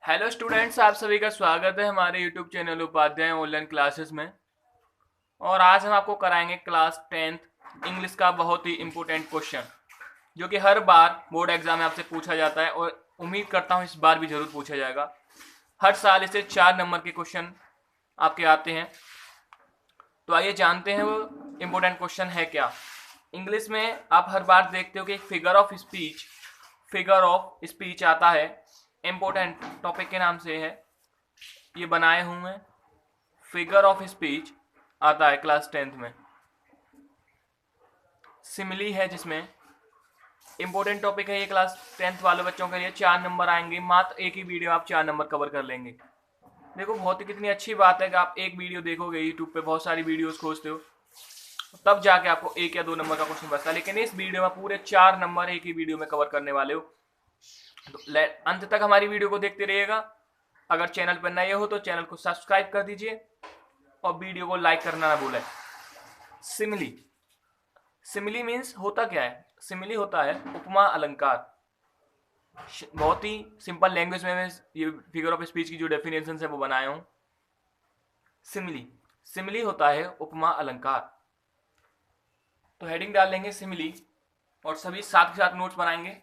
Hello students, आप सभी का स्वागत है हमारे YouTube channel Upadhyay online classes में। और आज हम आपको कराएंगे क्लास 10th इंग्लिश का बहुत ही इम्पोर्टेंट क्वेश्चन, जो कि हर बार बोर्ड एग्जाम में आपसे पूछा जाता है और उम्मीद करता हूँ इस बार भी जरूर पूछा जाएगा। हर साल इसे 4 नंबर के क्वेश्चन आपके आते हैं। तो आइए जानते हैं वो इम्पोर्टेंट क्वेश्चन है क्या। इंग्लिश में आप हर बार देखते हो कि एक फिगर ऑफ स्पीच आता है, इम्पोर्टेंट टॉपिक के नाम से है, ये बनाए हुए हैं। फिगर ऑफ स्पीच आता है क्लास 10th में। सिमिली है जिसमें इंपॉर्टेंट टॉपिक है ये क्लास 10th वाले बच्चों के लिए। 4 नंबर आएंगे, मात्र एक ही वीडियो आप 4 नंबर कवर कर लेंगे। देखो बहुत ही कितनी अच्छी बात है कि आप एक वीडियो देखोगे, यूट्यूब पे बहुत सारी वीडियोस खोजते हो, तब जाके आपको 1 या 2 नंबर का क्वेश्चन बचता है, लेकिन इस वीडियो में पूरे 4 नंबर एक ही वीडियो में कवर करने वाले हो। तो अंत तक हमारी वीडियो को देखते रहिएगा। अगर चैनल पर नए हो तो चैनल को सब्सक्राइब कर दीजिए और वीडियो को लाइक करना ना भूलें। सिमिली सिमिली मीन्स होता क्या है? सिमिली होता है उपमा अलंकार। बहुत ही सिंपल लैंग्वेज में मैं ये फिगर ऑफ स्पीच की जो डेफिनेशन है वो बनाया हूं। सिमिली सिमिली होता है उपमा अलंकार। तो हेडिंग डाल लेंगे सिमिली और सभी साथ के साथ नोट्स बनाएंगे।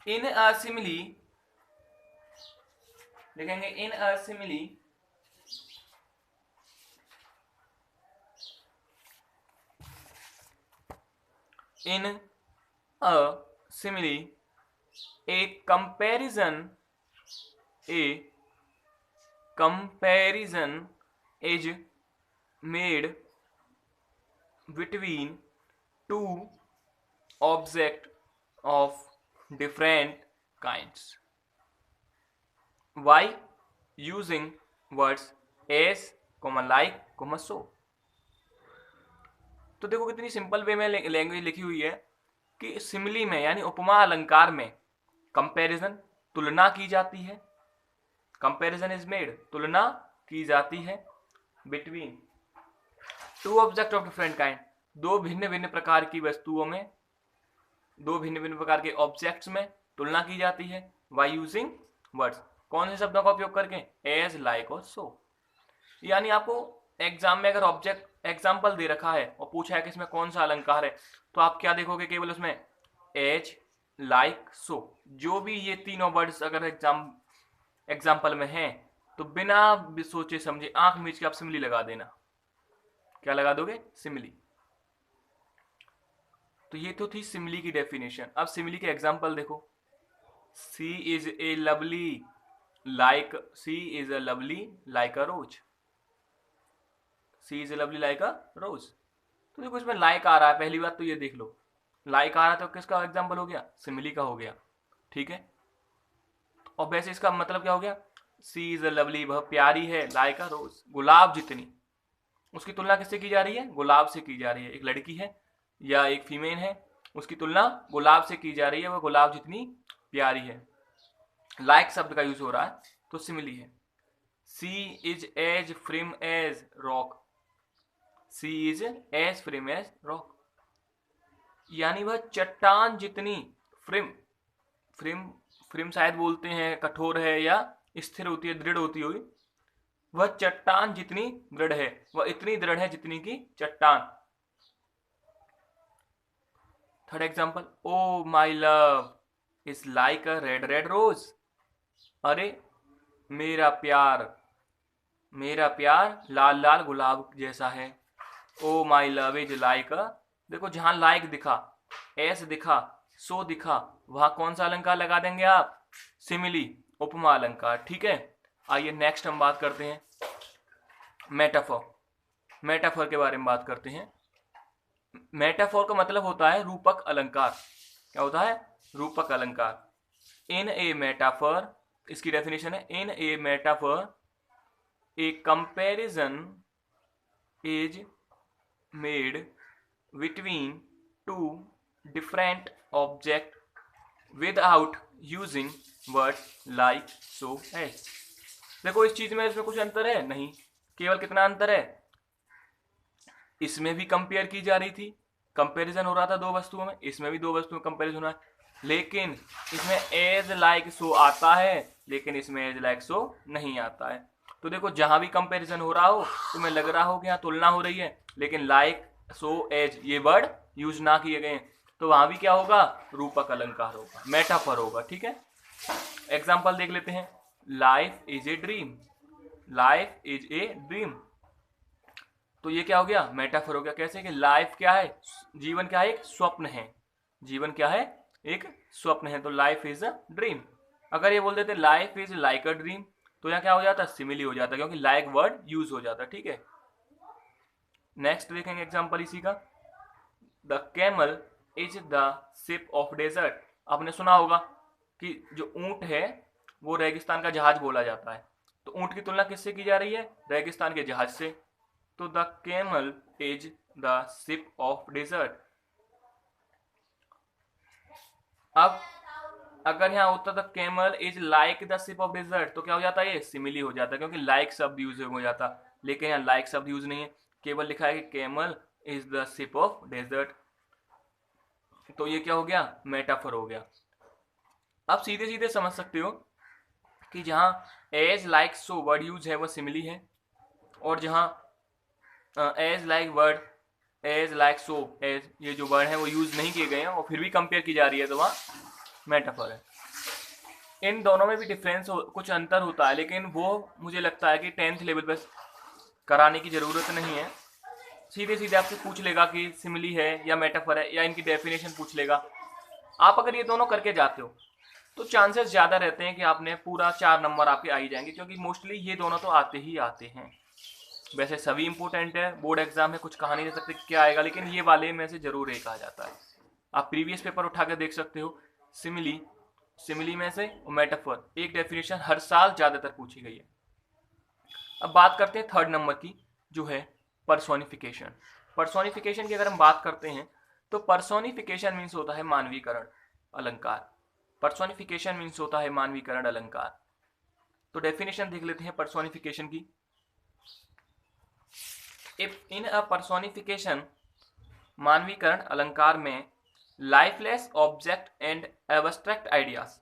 इन अ सिमिली लिखेंगे, in a simile in a simile a comparison is made between two object of different kinds by using words as, like, so। तो देखो कितनी सिंपल वे में लैंग्वेज लिखी हुई है कि सिमिली में यानी उपमा अलंकार में कंपैरिजन तुलना की जाती है। कंपैरिजन इज मेड तुलना की जाती है between two object of different kind, दो भिन्न भिन्न प्रकार की वस्तुओं में, दो भिन्न भिन्न प्रकार के ऑब्जेक्ट्स में तुलना की जाती है बाय यूजिंग वर्ड्स। कौन से शब्दों का उपयोग करके? एज, लाइक और सो। यानी आपको एग्जाम में अगर ऑब्जेक्ट एग्जाम्पल दे रखा है और पूछा है कि इसमें कौन सा अलंकार है, तो आप क्या देखोगे? केवल उसमें एज, लाइक, सो, जो भी ये तीनों वर्ड्स अगर एग्जाम्पल में हैं तो बिना सोचे समझे आंख मीच के आप सिमिली लगा देना। क्या लगा दोगे? सिमिली। तो ये तो थी सिमिली की डेफिनेशन। अब सिमिली के एग्जाम्पल देखो। She is a lovely like a rose. She is a lovely like a rose. तो देखो इसमें लाइक आ रहा है, पहली बात तो ये देख लो, लाइक आ रहा है तो किसका एग्जाम्पल हो गया? सिमिली का हो गया। ठीक है, और वैसे इसका मतलब क्या हो गया? सी इज अ लवली, वह प्यारी है, लाइक अ रोज, गुलाब जितनी। उसकी तुलना किससे की जा रही है? गुलाब से की जा रही है। एक लड़की है या एक फीमेल है, उसकी तुलना गुलाब से की जा रही है, वह गुलाब जितनी प्यारी है। लाइक शब्द का यूज हो रहा है तो सिमिली है। She is as firm as rock. She is as firm as rock, यानी वह चट्टान जितनी फ्रिम फ्रिम फ्रिम शायद बोलते हैं कठोर है या स्थिर होती है, दृढ़ होती हुई। वह चट्टान जितनी दृढ़ है, वह इतनी दृढ़ है जितनी की चट्टान। Third example, O my love is like a red red rose. अरे मेरा प्यार लाल लाल गुलाब जैसा है। O my love is like a, देखो जहां लाइक दिखा, एस दिखा, सो दिखा, वहां कौन सा अलंकार लगा देंगे आप? सिमिली, उपमा अलंकार। ठीक है, आइए नेक्स्ट हम बात करते हैं मेटाफोर। मेटाफोर के बारे में बात करते हैं। मेटाफोर का मतलब होता है रूपक अलंकार। क्या होता है? रूपक अलंकार। इन ए मेटाफोर, इसकी डेफिनेशन है, in a metaphor a comparison is made between two different object without using word like, so, as. देखो इस चीज में इसमें कुछ अंतर है नहीं। केवल कितना अंतर है, इसमें भी कंपेयर की जा रही थी, कंपैरिजन हो रहा था दो वस्तुओं में, इसमें भी दो वस्तुओं में कंपैरिजन हो रहा है, लेकिन इसमें एज लाइक सो आता है, लेकिन इसमें एज लाइक सो नहीं आता है। तो देखो जहां भी कंपैरिजन हो रहा हो तुम्हें लग रहा हो कि यहाँ तुलना हो रही है, लेकिन लाइक सो एज ये वर्ड यूज ना किए गए, तो वहां भी क्या होगा, रूपक अलंकार होगा, मेटाफर होगा। ठीक है, एग्जाम्पल देख लेते हैं। Life is a dream, life is a dream, तो ये क्या हो गया, मेटाफर हो गया। कैसे कि लाइफ क्या है, जीवन क्या है, एक स्वप्न है, जीवन क्या है, एक स्वप्न है, तो लाइफ इज अ ड्रीम। अगर ये बोल देते life is like a dream, तो यहाँ क्या हो जाता, सिमिली हो जाता, क्योंकि लाइक वर्ड यूज हो जाता। ठीक है, नेक्स्ट देखेंगे एग्जांपल इसी का। The camel is the ship of desert. आपने सुना होगा कि जो ऊंट है वो रेगिस्तान का जहाज बोला जाता है, तो ऊंट की तुलना किससे की जा रही है, रेगिस्तान के जहाज से। तो the camel is the ship of desert. अब अगर यहाँ होता the camel is like the ship of desert, तो क्या हो जाता है, ये सिमिली हो जाता, क्योंकि लाइक शब्द यूज हो जाता, लेकिन यहाँ लाइक शब्द यूज नहीं है, केवल लिखा है कि camel is the ship of desert, तो ये क्या हो गया, मेटाफर हो गया। अब सीधे सीधे समझ सकते हो कि जहां as like so word use है वो सिमिली है, और जहां as like word, as like so, as ये जो वर्ड है वो यूज नहीं किए गए हैं और फिर भी कंपेयर की जा रही है, तो वहां मेटाफर है। इन दोनों में भी डिफरेंस कुछ अंतर होता है, लेकिन वो मुझे लगता है कि 10th लेवल पर कराने की जरूरत नहीं है। सीधे सीधे आपसे पूछ लेगा कि सिमिली है या मेटाफर है, या इनकी डेफिनेशन पूछ लेगा। आप अगर ये दोनों करके जाते हो तो चांसेस ज्यादा रहते हैं कि आपने पूरा 4 नंबर आपके आ ही जाएंगे, क्योंकि मोस्टली ये दोनों तो आते ही आते हैं। वैसे सभी इंपॉर्टेंट है, बोर्ड एग्जाम में कुछ कहा नहीं जा सकते क्या आएगा, लेकिन ये वाले में से जरूर एक आ जाता है। आप प्रीवियस पेपर उठा कर देख सकते हो, सिमिली, सिमिली में से मेटाफर, एक डेफिनेशन हर साल ज्यादातर पूछी गई है। अब बात करते हैं 3rd नंबर की, जो है पर्सोनिफिकेशन। पर्सोनिफिकेशन की अगर हम बात करते हैं तो पर्सोनिफिकेशन मीन्स होता है मानवीकरण अलंकार। पर्सोनिफिकेशन मीन्स होता है मानवीकरण अलंकार। तो डेफिनेशन देख लेते हैं पर्सोनिफिकेशन की। इफ इन अ पर्सोनिफिकेशन, मानवीकरण अलंकार में lifeless object and abstract ideas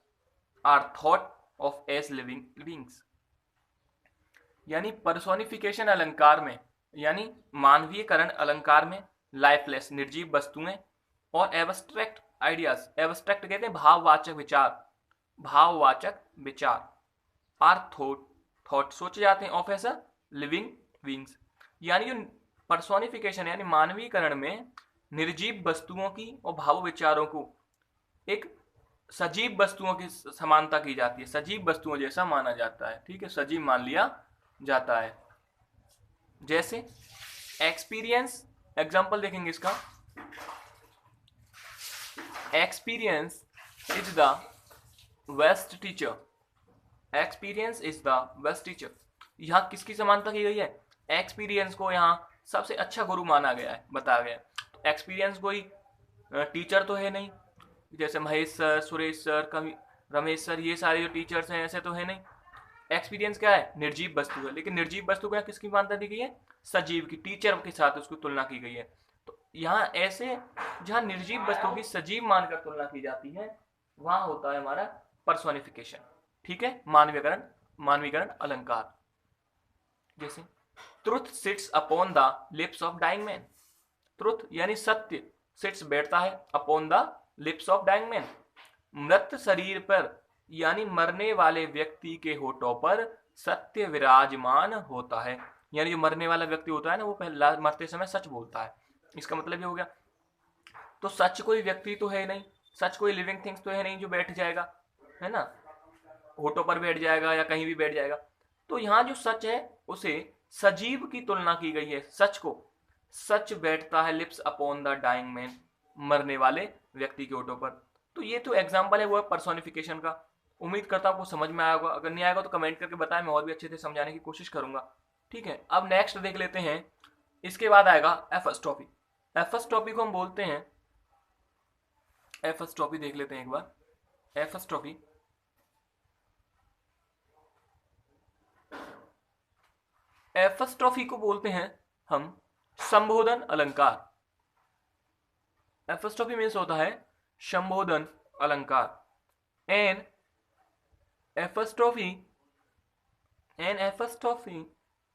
are thought of as living beings. यानी पर्सोनिफिकेशन अलंकार में, यानी मानवीयकरण अलंकार में लाइफलेस निर्जीव वस्तुएं और एब्स्ट्रैक्ट आइडियाज, एब्स्ट्रैक्ट कहते हैं भाववाचक विचार, भाववाचक विचार, आर थॉट, थॉट सोचे जाते हैं, of as a living beings. यानी जो पर्सोनिफिकेशन यानी मानवीकरण में निर्जीव वस्तुओं की और भाव विचारों को एक सजीव वस्तुओं की समानता की जाती है, सजीव वस्तुओं जैसा माना जाता है। ठीक है, सजीव मान लिया जाता है। जैसे एक्सपीरियंस, एग्जांपल देखेंगे इसका। Experience is the best teacher, experience is the best teacher. यहाँ किसकी समानता की गई है, एक्सपीरियंस को यहाँ सबसे अच्छा गुरु माना गया है, बताया गया है। तो एक्सपीरियंस कोई टीचर तो है नहीं, जैसे महेश सर, सुरेश सर, कवि, रमेश सर, ये सारे जो टीचर्स हैं ऐसे तो है नहीं। एक्सपीरियंस क्या है, निर्जीव वस्तु है, लेकिन निर्जीव वस्तु को यहाँ किसकी मान्यता दी गई है, सजीव की, टीचर के साथ उसकी तुलना की गई है। तो यहाँ ऐसे जहाँ निर्जीव वस्तु की सजीव मानकर तुलना की जाती है, वहां होता है हमारा पर्सोनिफिकेशन। ठीक है, मानवीकरण, मानवीकरण अलंकार। जैसे truth sits upon the lips of dying man, truth यानी सत्य, सिट्स बैठता है, upon the lips of dying man, मृत शरीर पर यानी मरने वाले व्यक्ति के होठों पर सत्य विराजमान होता है। यानी जो मरने वाला व्यक्ति होता है ना, वो पहला मरते समय सच बोलता है। इसका मतलब ये हो गया, तो सच कोई व्यक्ति तो है नहीं, सच कोई लिविंग थिंग्स तो है नहीं जो बैठ जाएगा, है ना, होठों पर बैठ जाएगा या कहीं भी बैठ जाएगा। तो यहाँ जो सच है उसे सजीव की तुलना की गई है, सच को, सच बैठता है lips upon the dying man, मरने वाले व्यक्ति के होठों पर। तो ये तो एग्जाम्पल है वो पर्सोनिफिकेशन का। उम्मीद करता हूँ आपको समझ में आया होगा, अगर नहीं आएगा तो कमेंट करके बताएं, मैं और भी अच्छे से समझाने की कोशिश करूंगा। ठीक है, अब नेक्स्ट देख लेते हैं, इसके बाद आएगा एफस्टॉपी। एफस्टॉपी को हम बोलते हैं, एफस्टॉपी देख लेते हैं एक बार। एफस्टॉपी एपस्ट्रॉफी को बोलते हैं हम संबोधन अलंकार। एपस्ट्रॉफी मीन्स होता है संबोधन अलंकार। An apostrophe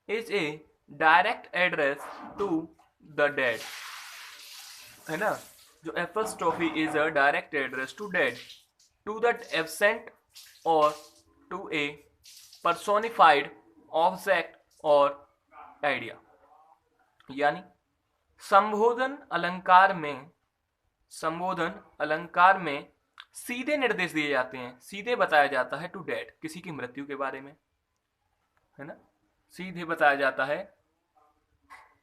is a direct address to the dead, है ना। जो apostrophe is a direct address to dead, to the absent और टू ए पर्सोनिफाइड ऑब्जेक्ट और आइडिया। यानी संबोधन अलंकार में सीधे निर्देश दिए जाते हैं, सीधे बताया जाता है टू डेड, किसी की मृत्यु के बारे में, है ना। सीधे बताया जाता है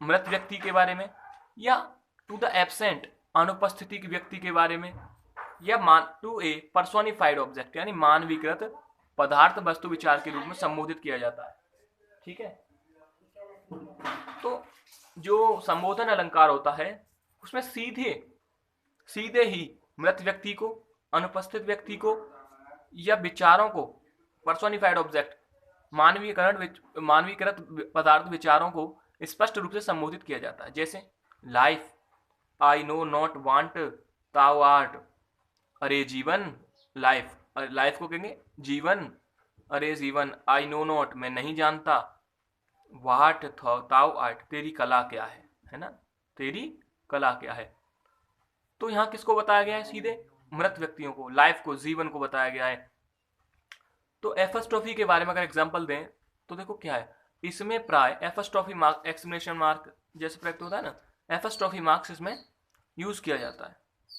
मृत व्यक्ति के बारे में, या टू द एब्सेंट अनुपस्थिति के व्यक्ति के बारे में, या टू ए पर्सोनिफाइड ऑब्जेक्ट यानी मानवीकृत पदार्थ वस्तु विचार के रूप में संबोधित किया जाता है। ठीक है। तो जो संबोधन अलंकार होता है उसमें सीधे ही मृत व्यक्ति को, अनुपस्थित व्यक्ति को या विचारों को, पर्सोनिफाइड ऑब्जेक्ट मानवीकृत पदार्थ विचारों को स्पष्ट रूप से संबोधित किया जाता है। जैसे life I know not want tau art, अरे जीवन, लाइफ को कहेंगे जीवन, अरे जीवन, आई नो नॉट मैं नहीं जानता, वाट ताउ आर्ट तेरी कला क्या है ना, तेरी कला क्या है। तो यहाँ किसको बताया गया है? सीधे मृत व्यक्तियों को, लाइफ को, जीवन को बताया गया है। तो एपस्ट्रॉफी के बारे में अगर एग्जांपल दें तो देखो क्या है, इसमें प्राय एपस्ट्रॉफी मार्क, एक्सक्लेमेशन मार्क जैसे प्रयुक्त होता है ना, एपस्ट्रॉफी मार्क्स इसमें यूज किया जाता है।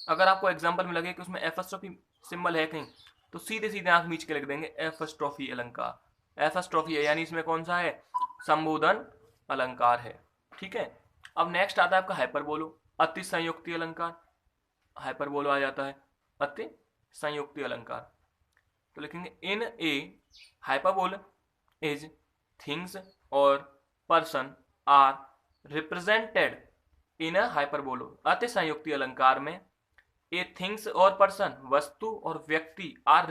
अगर आपको एग्जांपल में लगे कि उसमें एपस्ट्रॉफी सिंबल है कहीं, तो सीधे सीधे आंख मीच के लिख देंगे एपस्ट्रॉफी अलंकार। एपस्ट्रॉफी है यानी इसमें कौन सा है? संबोधन अलंकार है। ठीक है। अब नेक्स्ट आता है आपका हाइपरबोलो, अति संयुक्ति अलंकार। हाइपरबोलो आ जाता है अति संयुक्ति अलंकार। तो लिखेंगे इन ए हाइपरबोल इज थिंग्स और पर्सन आर रिप्रेजेंटेड इन अ हाइपरबोलो। अति संयुक्ति अलंकार में ए थिंग्स और पर्सन, वस्तु और व्यक्ति, आर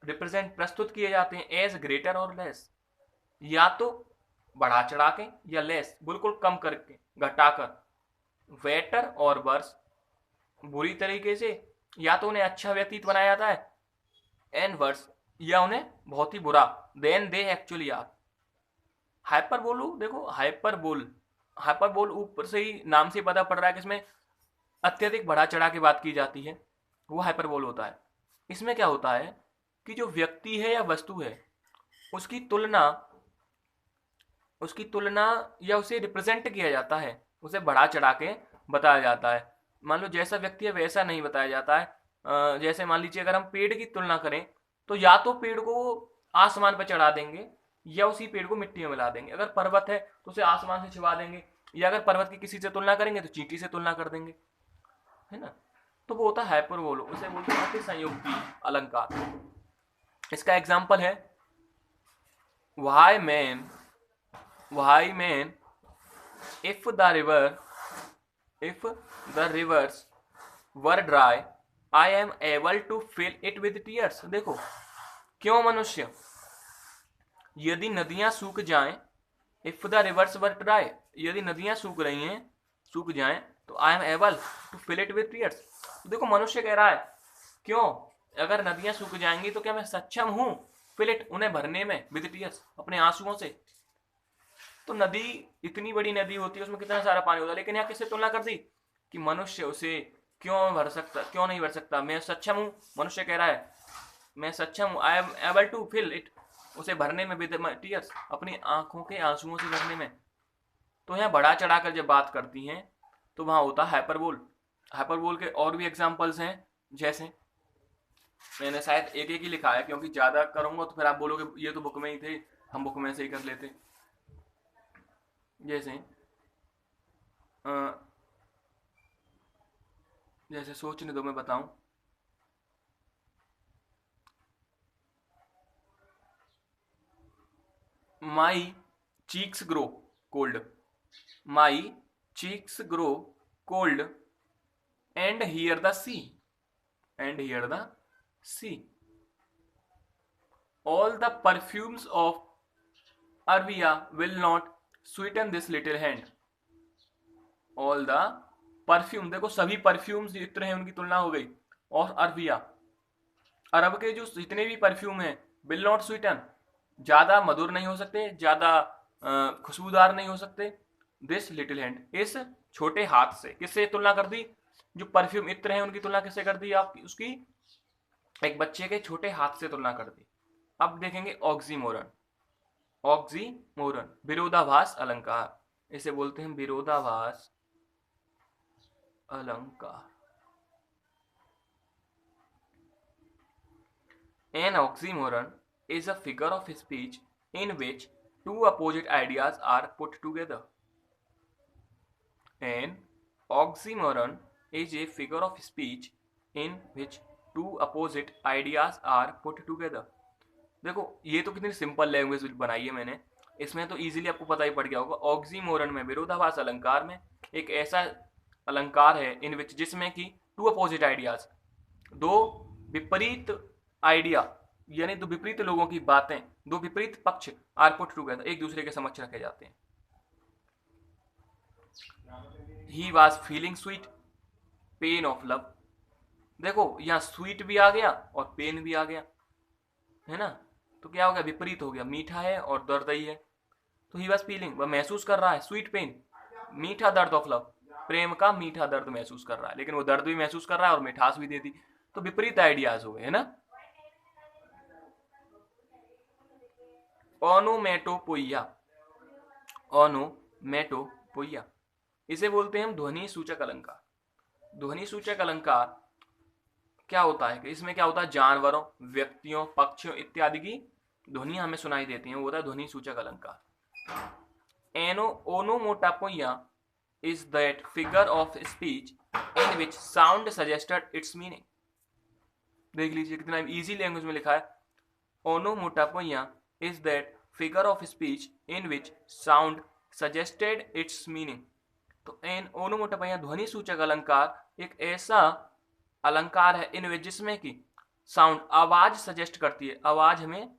रिप्रेजेंट प्रस्तुत किए जाते हैं एज ग्रेटर और लेस, या तो बढ़ा चढ़ा के, या लेस बिल्कुल कम करके, घटाकर, बेटर और वर्स बुरी तरीके से, या तो उन्हें अच्छा व्यतीत बनाया जाता है, एंड वर्स या उन्हें बहुत ही बुरा, then they actually are. Hyperbole देखो, हाइपरबोल ऊपर से ही नाम से पता पड़ रहा है कि इसमें अत्यधिक बढ़ा चढ़ा के बात की जाती है, वो हाइपरबोल होता है। इसमें क्या होता है कि जो व्यक्ति है या वस्तु है उसकी तुलना या उसे रिप्रेजेंट किया जाता है, उसे बढ़ा चढ़ा के बताया जाता है। मान लो जैसा व्यक्ति है वैसा नहीं बताया जाता है। जैसे मान लीजिए अगर हम पेड़ की तुलना करें तो या तो पेड़ को आसमान पर चढ़ा देंगे या उसी पेड़ को मिट्टी में मिला देंगे। अगर पर्वत है तो उसे आसमान से छिपा देंगे, या अगर पर्वत की किसी से तुलना करेंगे तो चींटी से तुलना कर देंगे, है ना। तो वो होता है हाइपरबोल, उसे बोलते हैं अति संयुक्ति अलंकार। इसका एग्जाम्पल है why man if the rivers were dry I am able to fill it with tears. देखो, क्यों मनुष्य, यदि नदियां सूख जाएं, if the rivers were dry, यदि नदियां सूख जाएं तो I am able to fill it with tears. देखो मनुष्य कह रहा है क्यों, अगर नदियां सूख जाएंगी तो क्या मैं सक्षम हूं फिल इट, उन्हें भरने में, विद टीयर्स, अपने आंसुओं से। तो नदी, इतनी बड़ी नदी होती है उसमें कितना सारा पानी होता है, लेकिन यहाँ किससे तुलना कर दी कि मनुष्य उसे क्यों नहीं भर सकता, मैं सक्षम हूं। मनुष्य कह रहा है मैं सक्षम हूं, I am able to fill it, उसे भरने में, विद टीयर्स, अपनी आंखों के आंसुओं से भरने में। तो यहाँ बढ़ा चढ़ाकर जब बात करती हैं तो वहां होता है हाइपरबोल। हाइपरबोल के और भी एग्जांपल्स हैं, जैसे मैंने शायद एक ही लिखा है क्योंकि ज्यादा करूंगा तो फिर आप बोलोगे ये तो बुक में ही थे, हम बुक में से ही कर लेते। जैसे सोचने दो, मैं बताऊं। My cheeks grow cold, my cheeks grow cold and here the sea, all the perfumes of Arabia will not sweeten this little hand. All the perfume, देखो सभी परफ्यूम्स जितने हैं उनकी तुलना हो गई। और अरबिया, अरब के जो जितने भी परफ्यूम हैं, विल नॉट स्वीटन, ज्यादा मधुर नहीं हो सकते, ज्यादा खुशबूदार नहीं हो सकते। दिस लिटिल हैंड, इस छोटे हाथ से। किससे तुलना कर दी? जो परफ्यूम इत्र हैं उनकी तुलना किससे कर दी आप? उसकी एक बच्चे के छोटे हाथ से तुलना कर दी। अब देखेंगे ऑक्सीमोरन। ऑक्सीमोरन विरोधाभास अलंकार, इसे बोलते हैं विरोधाभास अलंकार। An oxymoron is a figure of speech in which two opposite ideas are put together. An oxymoron is a figure of speech in which two opposite ideas are put together. देखो ये तो कितनी सिंपल लैंग्वेज बनाई है मैंने, इसमें तो easily आपको पता ही पड़ गया होगा। ऑक्सीमोरन में, विरोधाभास अलंकार में, एक ऐसा अलंकार है इन विच जिसमें कि टू अपोजिट आइडियाज, दो विपरीत आइडिया यानी दो विपरीत लोगों की बातें, दो विपरीत पक्ष आर पुट टुगेदर, एक दूसरे के समक्ष रखे जाते हैं। He was feeling sweet pain of love. देखो यहाँ स्वीट भी आ गया और पेन भी आ गया, है ना? तो क्या हो गया? विपरीत हो गया, मीठा है और दर्दई है। तो ही वॉज फीलिंग, वह महसूस कर रहा है, स्वीट पेन, मीठा दर्द ऑफ लव, प्रेम का मीठा दर्द महसूस कर रहा है, लेकिन वो दर्द भी महसूस कर रहा है और मिठास भी दे दी। तो विपरीत आइडियाज हो गए, है ना? ओनोमेटोपोइया, ओनोमेटोपोइया, इसे बोलते हैं हम ध्वनि सूचक अलंकार। ध्वनि सूचक अलंकार क्या होता है कि इसमें क्या होता है? जानवरों, व्यक्तियों, पक्षियों इत्यादि की ध्वनियां हमें सुनाई देती हैं, वो होता है ध्वनि सूचक अलंकार। ओनोमोटोपोइया is that figure of speech in which sound suggested its meaning। देख लीजिए कितना इजी लैंग्वेज में लिखा है। ओनोमोटोपोइया is that figure of speech in which sound suggested its meaning। तो एन ओनोमोटोपोइया ध्वनि सूचक अलंकार एक ऐसा अलंकार है इन विच जिसमें कि साउंड आवाज सजेस्ट करती है, आवाज हमें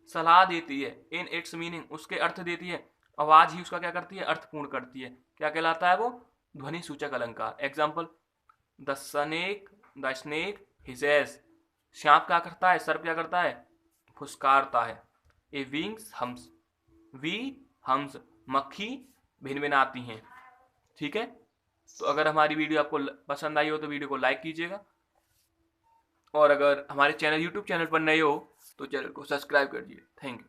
सलाह देती है, इन इट्स मीनिंग उसके अर्थ देती है, आवाज ही उसका क्या करती है? अर्थपूर्ण करती है। क्या कहलाता है वो? ध्वनि सूचक अलंकार। एग्जाम्पल, द स्नेक हिसेस, सांप क्या करता है? सर्प क्या करता है? फुसकारता है। ए विंग्स हम्स, वी हम्स, मक्खी भिनभिनाती हैं। ठीक है, तो अगर हमारी वीडियो आपको पसंद आई हो तो वीडियो को लाइक कीजिएगा, और अगर हमारे चैनल यूट्यूब चैनल पर नए हो तो चैनल को सब्सक्राइब कर दीजिए। Thank you.